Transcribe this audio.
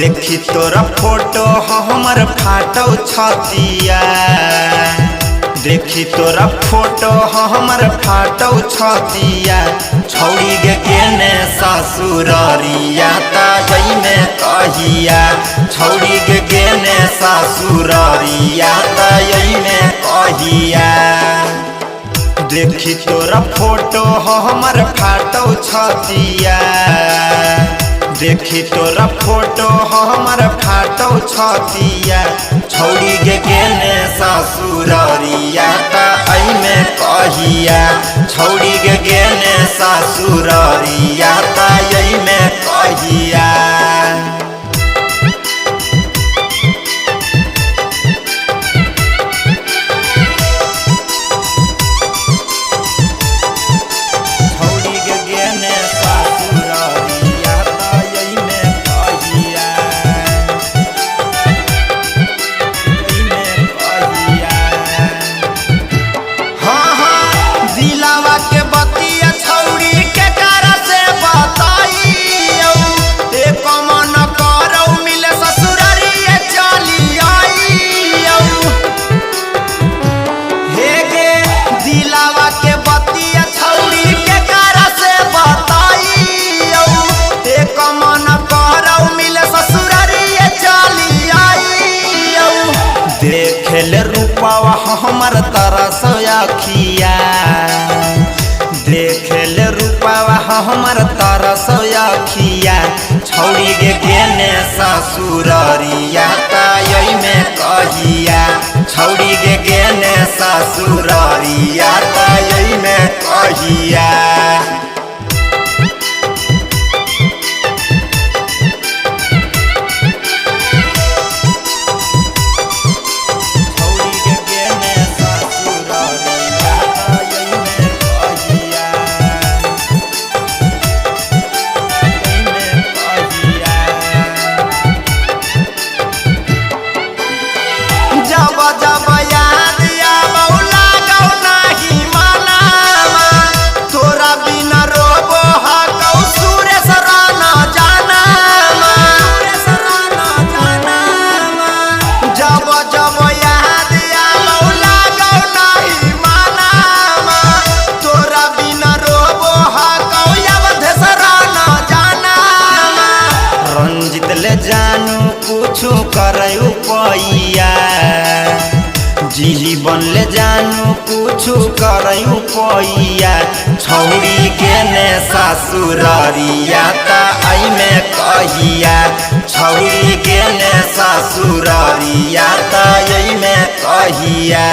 देखी तोरा फोटो हमर फाटो छतिया, देखी तोरा फोटो हमर फाटो छतिया। छौड़ी गे केने ससुररिया तई में कहिया, छौड़ी गे केने ससुररिया तई में कहिया। देखी तोरा फोटो हमर फाटो छतिया, देखी तोरा फोटो हमर फाटो छतिया। छौड़ी गे केने ससुररिया तई में कहिया, छौड़ी गे केने ससुररिया तई में कहिया। देखेल रूपवा हमर तरस अखिया, देखेल रूपवा हमर तरस अखिया। छौड़ी गे केने ससुररिया तई में कहिया, छौड़ी गे केने ससुररिया तई में कहिया। ले जानू कुछ करे उपैया, जीवन ले जानू कुछ करे उपैया। छौड़ी केने ससुररिया तई में कहिया, छौड़ी केने ससुररिया तई में कहिया।